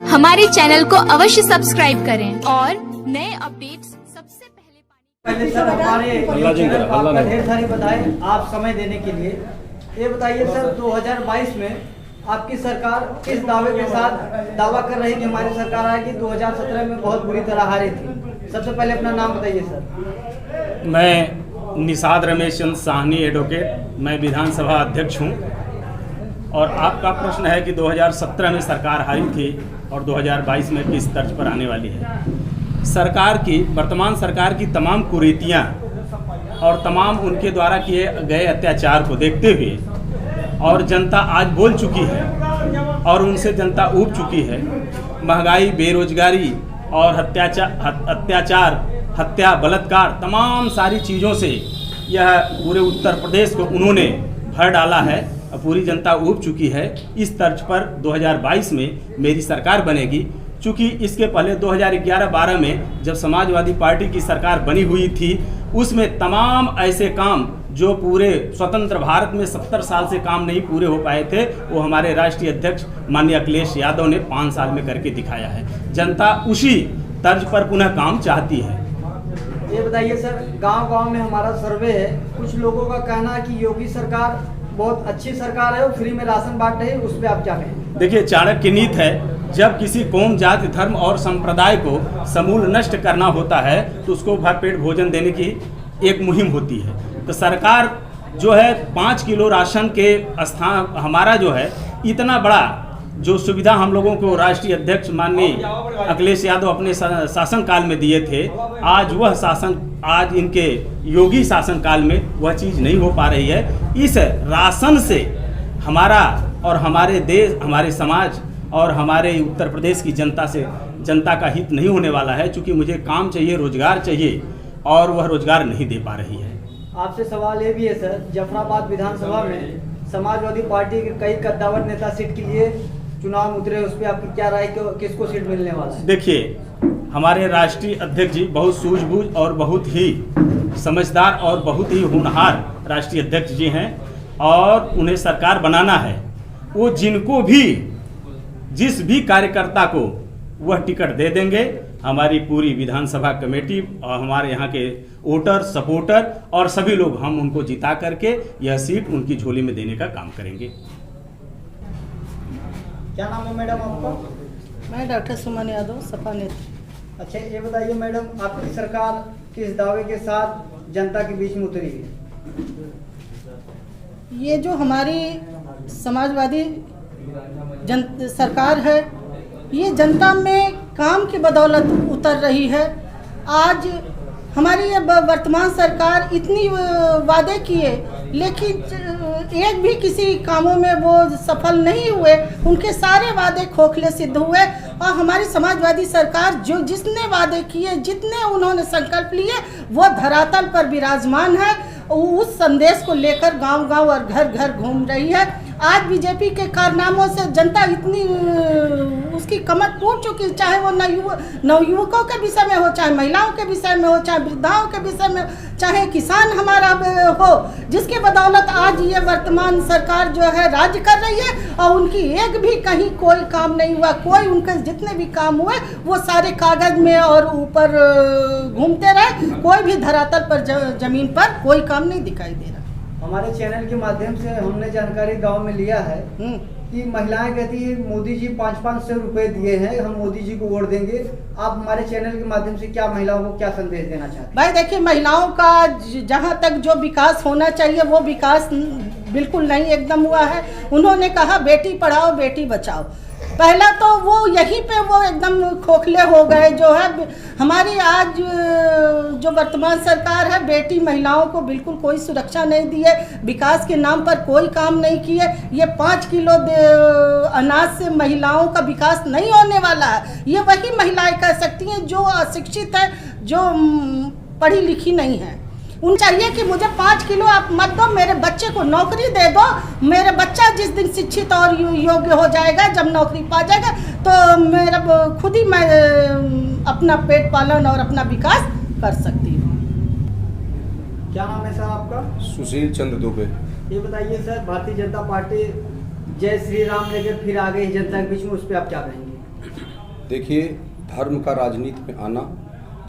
हमारे चैनल को अवश्य सब्सक्राइब करें और नए अपडेट्स सबसे पहले सर हमारे चैनल को आपका ढेर सारी बधाई आप समय देने के लिए। ये बताइए सर 2022 में आपकी सरकार किस दावे के साथ दावा कर रही कि हमारी सरकार आएगी? 2017 में बहुत बुरी तरह हारी थी। सबसे पहले अपना नाम बताइए सर। मैं निषाद रमेश चंद साहनी एडवोकेट, मैं विधानसभा अध्यक्ष हूं। और आपका प्रश्न है कि 2017 में सरकार हारी थी और 2022 में किस तर्ज पर आने वाली है। सरकार की, वर्तमान सरकार की तमाम कुरीतियां और तमाम उनके द्वारा किए गए अत्याचार को देखते हुए और जनता आज बोल चुकी है और उनसे जनता ऊब चुकी है। महंगाई, बेरोजगारी और अत्याचार, हत्या, बलात्कार, तमाम सारी चीज़ों से यह पूरे उत्तर प्रदेश को उन्होंने भर डाला है। पूरी जनता ऊब चुकी है। इस तर्ज पर 2022 में मेरी सरकार बनेगी। चूँकि इसके पहले 2011-12 में जब समाजवादी पार्टी की सरकार बनी हुई थी, उसमें तमाम ऐसे काम जो पूरे स्वतंत्र भारत में 70 साल से काम नहीं पूरे हो पाए थे, वो हमारे राष्ट्रीय अध्यक्ष माननीय अखिलेश यादव ने 5 साल में करके दिखाया है। जनता उसी तर्ज पर पुनः काम चाहती है। ये बताइए सर, गांव-गांव में हमारा सर्वे है, कुछ लोगों का कहना है कि योगी सरकार बहुत अच्छी सरकार है और फ्री में राशन बांट रही है, उस पर आप क्या कहें? देखिए, चाणक्य नीति है, जब किसी कौम, जाति, धर्म और संप्रदाय को समूल नष्ट करना होता है तो उसको भरपेट भोजन देने की एक मुहिम होती है। तो सरकार जो है 5 किलो राशन के स्थान, हमारा जो है इतना बड़ा जो सुविधा हम लोगों को राष्ट्रीय अध्यक्ष माननीय अखिलेश यादव अपने शासन काल में दिए थे, आज वह शासन, आज इनके योगी शासन काल में वह चीज़ नहीं हो पा रही है। इस राशन से हमारा और हमारे देश, हमारे समाज और हमारे उत्तर प्रदेश की जनता का हित नहीं होने वाला है। चूँकि मुझे काम चाहिए, रोजगार चाहिए और वह रोजगार नहीं दे पा रही है। आपसे सवाल ये भी है सर, जफराबाद विधानसभा में समाजवादी पार्टी के कई कद्दावर नेता सीट के लिए चुनाव उतरे, उस पर आपकी क्या राय, किसको सीट मिलने वाला है? देखिए, हमारे राष्ट्रीय अध्यक्ष जी बहुत सूझबूझ और बहुत ही समझदार और बहुत ही होनहार राष्ट्रीय अध्यक्ष जी हैं और उन्हें सरकार बनाना है। वो जिनको भी, जिस भी कार्यकर्ता को वह टिकट दे देंगे, हमारी पूरी विधानसभा कमेटी और हमारे यहाँ के वोटर, सपोर्टर और सभी लोग हम उनको जिता करके यह सीट उनकी झोली में देने का काम करेंगे। क्या नाम है मैडम आपका? मैं डॉक्टर सुमन यादव, सपा नेता। अच्छा, ये बताइए मैडम, आपकी सरकार किस दावे के साथ जनता के बीच में उतरी है? ये जो हमारी समाजवादी सरकार है, ये जनता में काम की बदौलत उतर रही है। आज हमारी ये वर्तमान सरकार इतनी वादे किए, लेकिन एक भी किसी कामों में वो सफल नहीं हुए। उनके सारे वादे खोखले सिद्ध हुए और हमारी समाजवादी सरकार जो जिसने वादे किए, जितने उन्होंने संकल्प लिए, वो धरातल पर विराजमान है। उस संदेश को लेकर गांव-गांव और घर-घर घूम रही है। आज बीजेपी के कारनामों से जनता इतनी उसकी कमर टूट चुकी, चाहे वो नवयुवकों के विषय में हो, चाहे महिलाओं के विषय में हो, चाहे वृद्धाओं के विषय में, चाहे किसान हमारा हो, जिसके बदौलत आज ये वर्तमान सरकार जो है राज्य कर रही है और उनकी एक भी कहीं कोई काम नहीं हुआ। कोई उनके जितने भी काम हुए वो सारे कागज में और ऊपर घूमते रहे, कोई भी धरातल पर जमीन पर कोई काम नहीं दिखाई दे रहा। हमारे चैनल के माध्यम से हमने जानकारी गांव में लिया है कि महिलाएं कहती है मोदी जी 500-500 रुपए दिए हैं, हम मोदी जी को वोट देंगे। आप हमारे चैनल के माध्यम से क्या महिलाओं को क्या संदेश देना चाहते हैं? भाई देखिए, महिलाओं का जहां तक जो विकास होना चाहिए वो विकास बिल्कुल नहीं एकदम हुआ है। उन्होंने कहा बेटी पढ़ाओ बेटी बचाओ, पहला तो वो यहीं पे वो एकदम खोखले हो गए। जो है हमारी आज जो वर्तमान सरकार है, बेटी महिलाओं को बिल्कुल कोई सुरक्षा नहीं दी है, विकास के नाम पर कोई काम नहीं किए। ये 5 किलो अनाज से महिलाओं का विकास नहीं होने वाला है। ये वही महिलाएं कह सकती हैं जो अशिक्षित है, जो पढ़ी लिखी नहीं है। उन चाहिए कि मुझे 5 किलो आप मत दो, मेरे बच्चे को नौकरी दे दो। मेरे बच्चा जिस दिन शिक्षित और योग्य हो जाएगा, जब नौकरी पा जाएगा, तो मेरा खुद ही मैं अपना पेट पालन और अपना विकास कर सकती हूँ। क्या नाम है सर आपका? सुशील चंद्र दुबे। ये बताइए सर, भारतीय जनता पार्टी जय श्री राम लेकर फिर आ गई जनता के बीच में, उस पर आप क्या कहेंगे? देखिए, धर्म का राजनीति में आना,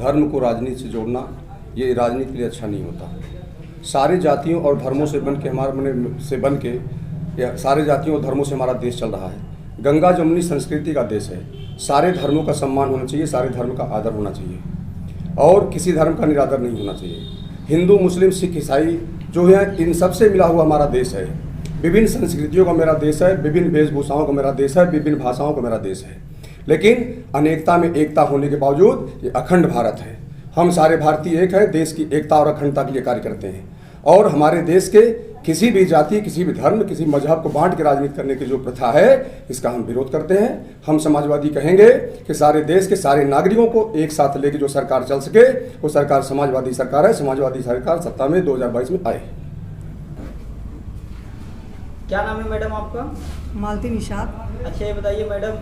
धर्म को राजनीति से जोड़ना, ये राजनीति के लिए अच्छा नहीं होता। सारे जातियों और धर्मों से बन के सारे जातियों और धर्मों से हमारा देश चल रहा है। गंगा जमुनी संस्कृति का देश है। सारे धर्मों का सम्मान होना चाहिए, सारे धर्म का आदर होना चाहिए और किसी धर्म का निरादर नहीं होना चाहिए। हिंदू, मुस्लिम, सिख, ईसाई जो है, इन सबसे मिला हुआ हमारा देश है। विभिन्न संस्कृतियों का मेरा देश है, विभिन्न वेशभूषाओं का मेरा देश है, विभिन्न भाषाओं का मेरा देश है, लेकिन अनेकता में एकता होने के बावजूद ये अखंड भारत है। हम सारे भारतीय एक हैं, देश की एकता और अखंडता के लिए कार्य करते हैं और हमारे देश के किसी भी जाति, किसी भी धर्म, किसी मजहब को बांट के राजनीति करने की जो प्रथा है, इसका हम विरोध करते हैं। हम समाजवादी कहेंगे कि सारे देश के सारे नागरिकों को एक साथ लेके जो सरकार चल सके, वो सरकार समाजवादी सरकार है। समाजवादी सरकार सत्ता में 2022 में आए। क्या नाम है मैडम आपका? मालती निषाद। अच्छा, ये बताइए मैडम,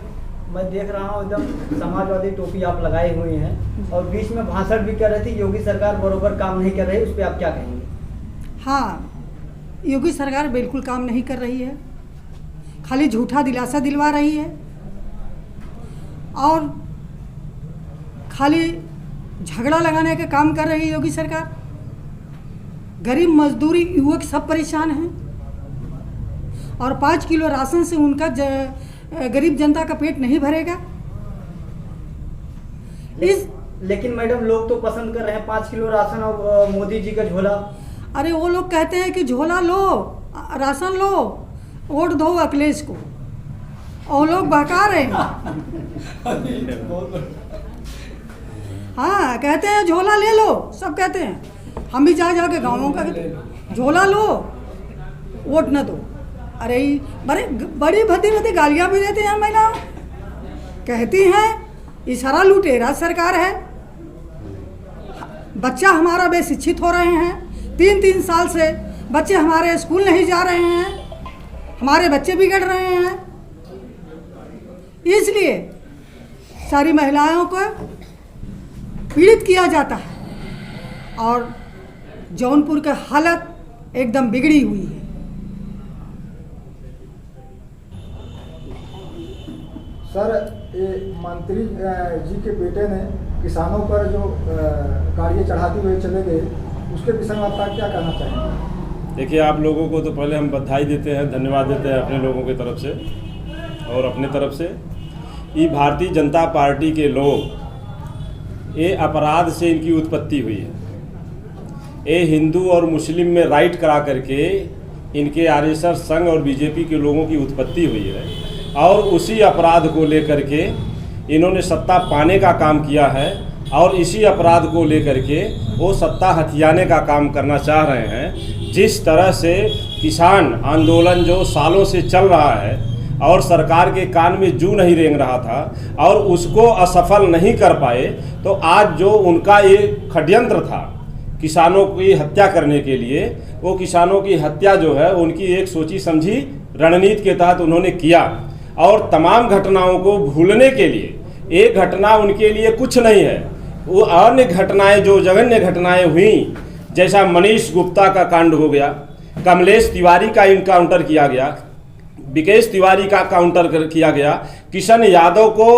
मैं देख रहा हूँ एकदम समाजवादी टोपी आप लगाए हुए हैं और बीच में भाषण भी कर रही थी, योगी सरकार बरोबर काम नहीं कर रही, उस पर आप क्या कहेंगे? हाँ, योगी सरकार बिल्कुल काम नहीं कर रही है, खाली झूठा दिलासा दिलवा रही है और खाली झगड़ा लगाने का काम कर रही है योगी सरकार। गरीब, मजदूरी, युवक सब परेशान हैं और 5 किलो राशन से उनका गरीब जनता का पेट नहीं भरेगा। लेकिन मैडम, लोग तो पसंद कर रहे हैं 5 किलो राशन और मोदी जी का झोला। अरे वो लोग कहते हैं कि झोला लो, राशन लो, वोट दो अखिलेश को, और लोग बहका रहे हैं। हाँ, कहते हैं झोला ले लो, सब कहते हैं। हम भी जा के गाँवों का झोला लो, वोट न दो। अरे बड़ी भद्दी गालियाँ भी देती हैं महिलाओं, कहती हैं ये सारा लुटेरा सरकार है। बच्चा हमारा बेशिक्षित हो रहे हैं, 3-3 साल से बच्चे हमारे स्कूल नहीं जा रहे हैं, हमारे बच्चे बिगड़ रहे हैं। इसलिए सारी महिलाओं को पीड़ित किया जाता है और जौनपुर की हालत एकदम बिगड़ी हुई है। सर, ये मंत्री जी के बेटे ने किसानों पर जो गाड़ियाँ चढ़ाते हुए चले गए, उसके विषय में आप क्या कहना चाहेंगे? देखिए, आप लोगों को तो पहले हम बधाई देते हैं, धन्यवाद देते हैं अपने लोगों की तरफ से और अपने तरफ से। ये भारतीय जनता पार्टी के लोग, ये अपराध से इनकी उत्पत्ति हुई है। ये हिंदू और मुस्लिम में राइट करा करके इनके आरएसएस संघ और बीजेपी के लोगों की उत्पत्ति हुई है और उसी अपराध को लेकर के इन्होंने सत्ता पाने का काम किया है और इसी अपराध को लेकर के वो सत्ता हथियाने का काम करना चाह रहे हैं। जिस तरह से किसान आंदोलन जो सालों से चल रहा है और सरकार के कान में जू नहीं रेंग रहा था और उसको असफल नहीं कर पाए, तो आज जो उनका ये षड्यंत्र था किसानों की हत्या करने के लिए, वो किसानों की हत्या जो है उनकी एक सोची समझी रणनीति के तहत उन्होंने किया और तमाम घटनाओं को भूलने के लिए, एक घटना उनके लिए कुछ नहीं है, वो अन्य घटनाएं जो जघन्य घटनाएं हुई, जैसा मनीष गुप्ता का कांड हो गया, कमलेश तिवारी का इनकाउंटर किया गया, विकेश तिवारी का काउंटर किया गया, किशन यादव को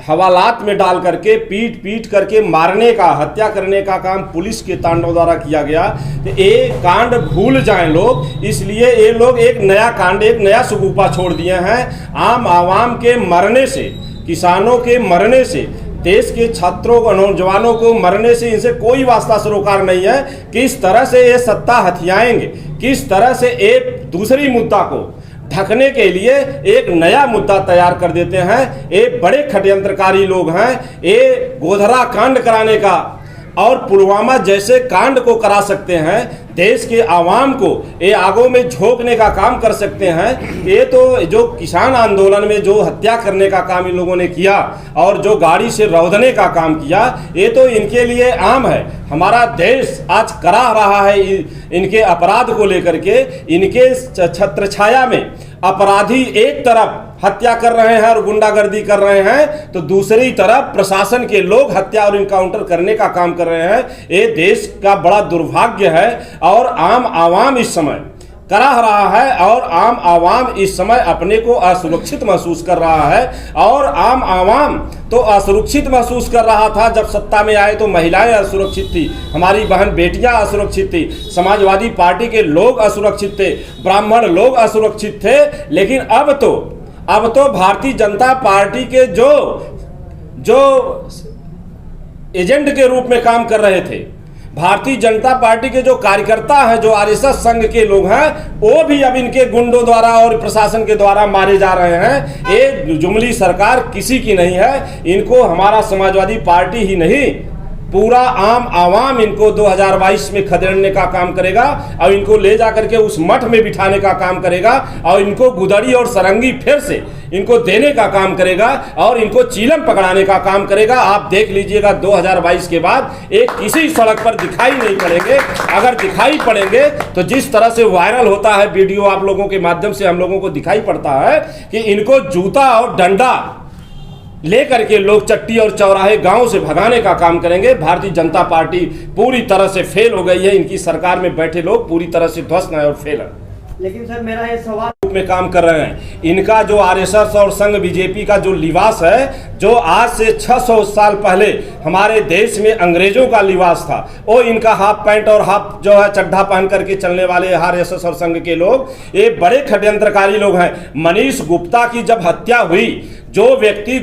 हवालात में डाल करके पीट करके मारने का, हत्या करने का काम पुलिस के तांडव द्वारा किया गया। तो ये कांड भूल जाएं लोग, इसलिए ये लोग एक नया कांड, एक नया सुगुफा छोड़ दिए हैं। आम आवाम के मरने से, किसानों के मरने से, देश के छात्रों को, नौजवानों को मरने से इनसे कोई वास्ता सरोकार नहीं है। किस तरह से ये सत्ता हथियाएंगे, किस तरह से एक दूसरी मुद्दा को ढकने के लिए एक नया मुद्दा तैयार कर देते हैं। ये बड़े षड्यंत्रकारी लोग हैं। ये गोधरा कांड कराने का और पुलवामा जैसे कांड को करा सकते हैं, देश के आवाम को ये आगों में झोंकने का काम कर सकते हैं। ये तो जो किसान आंदोलन में जो हत्या करने का काम इन लोगों ने किया और जो गाड़ी से रौंदने का काम किया, ये तो इनके लिए आम है। हमारा देश आज करा रहा है इनके अपराध को लेकर के। इनके छत्रछाया में अपराधी एक तरफ हत्या कर रहे हैं और गुंडागर्दी कर रहे हैं, तो दूसरी तरफ प्रशासन के लोग हत्या और इनकाउंटर करने का काम कर रहे हैं। ये देश का बड़ा दुर्भाग्य है और आम आवाम इस समय करा रहा है और आम आवाम इस समय अपने को असुरक्षित महसूस कर रहा है। और आम आवाम तो असुरक्षित महसूस कर रहा था जब सत्ता में आए तो महिलाएं असुरक्षित थी, हमारी बहन बेटियां असुरक्षित थी, समाजवादी पार्टी के लोग असुरक्षित थे, ब्राह्मण लोग असुरक्षित थे। लेकिन अब तो भारतीय जनता पार्टी के जो एजेंट के रूप में काम कर रहे थे, भारतीय जनता पार्टी के जो कार्यकर्ता हैं, जो आरएसएस संघ के लोग हैं, वो भी अब इनके गुंडों द्वारा और प्रशासन के द्वारा मारे जा रहे हैं। ये जुमली सरकार किसी की नहीं है। इनको हमारा समाजवादी पार्टी ही नहीं, पूरा आम आवाम इनको 2022 में खदेड़ने का काम करेगा और इनको ले जा करके उस मठ में बिठाने का काम करेगा और इनको गुदड़ी और सरंगी फिर से इनको देने का काम करेगा और इनको चीलम पकड़ाने का काम करेगा। आप देख लीजिएगा 2022 के बाद एक किसी सड़क पर दिखाई नहीं पड़ेंगे। अगर दिखाई पड़ेंगे तो जिस तरह से वायरल होता है वीडियो, आप लोगों के माध्यम से हम लोगों को दिखाई पड़ता है कि इनको जूता और डंडा लेकर के लोग चट्टी और चौराहे गांव से भगाने का काम करेंगे। भारतीय जनता पार्टी पूरी तरह से फेल हो गई है। इनकी सरकार में बैठे लोग पूरी तरह से ध्वस्त हैं और फेल हैं। लेकिन सर मेरा ये सवाल में काम कर रहे हैं। इनका जो आरएसएस और संघ बीजेपी का जो लिबास है, जो आज से 600 साल पहले हमारे देश में अंग्रेजों का लिबास था, वो इनका हाफ पैंट और हाफ जो है चड्ढा पहन करके चलने वाले आरएसएस और संघ के लोग, ये बड़े षड्यंत्रकारी लोग हैं। मनीष गुप्ता की जब हत्या हुई, जो व्यक्ति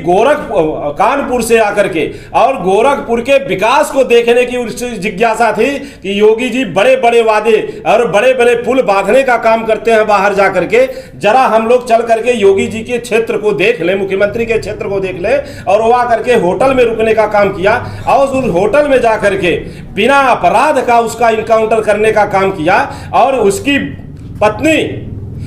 कानपुर से आकर के और गोरखपुर के विकास को देखने की जिज्ञासा थी कि योगी जी बड़े बड़े वादे और बड़े बड़े पुल बांधने का काम करते हैं बाहर जा करके, जरा हम लोग चल करके योगी जी के क्षेत्र को देख ले, मुख्यमंत्री के क्षेत्र को देख ले। और वो आकर के होटल में रुकने का काम किया और उस होटल में जा करके बिना अपराध का उसका इनकाउंटर करने का काम किया। और उसकी पत्नी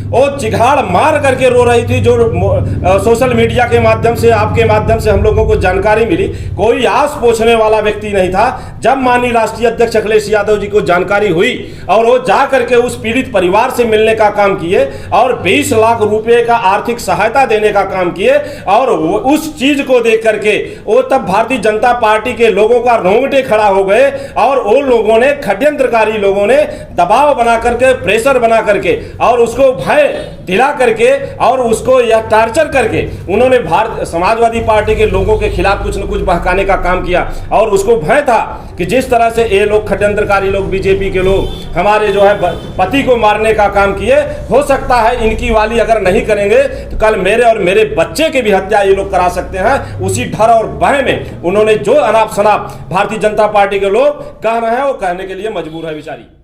वो चिघाड़ मार करके रो रही थी, जो सोशल मीडिया के माध्यम से, आपके माध्यम से हम लोगों को जानकारी मिली। कोई आस पूछने वाला व्यक्ति नहीं था। जब माननीय राष्ट्रीय अध्यक्ष अखिलेश यादव जी को जानकारी हुई और वो जा करके उस पीड़ित परिवार से मिलने का काम किए और 20 लाख रुपए का आर्थिक सहायता देने का काम किए, और उस चीज को देख करके वो तब भारतीय जनता पार्टी के लोगों का रोंगटे खड़ा हो गए। और वो लोगों ने, षड्यंत्रकारी लोगों ने दबाव बना करके, प्रेशर बना करके और उसको भय दिला करके और उसको यह टार्चर करके उन्होंने भारत समाजवादी पार्टी के लोगों के खिलाफ कुछ न कुछ बहकाने का काम किया। और उसको भय था कि जिस तरह से ये लोग षड्यंत्रकारी लोग, बीजेपी के लोग हमारे जो है पति को मारने का काम किए, हो सकता है इनकी वाली अगर नहीं करेंगे तो कल मेरे और मेरे बच्चे की भी हत्या ये लोग करा सकते हैं। उसी डर और भय में उन्होंने जो अनाप शनाप भारतीय जनता पार्टी के लोग कह रहे हैं वो कहने के लिए मजबूर है बेचारी।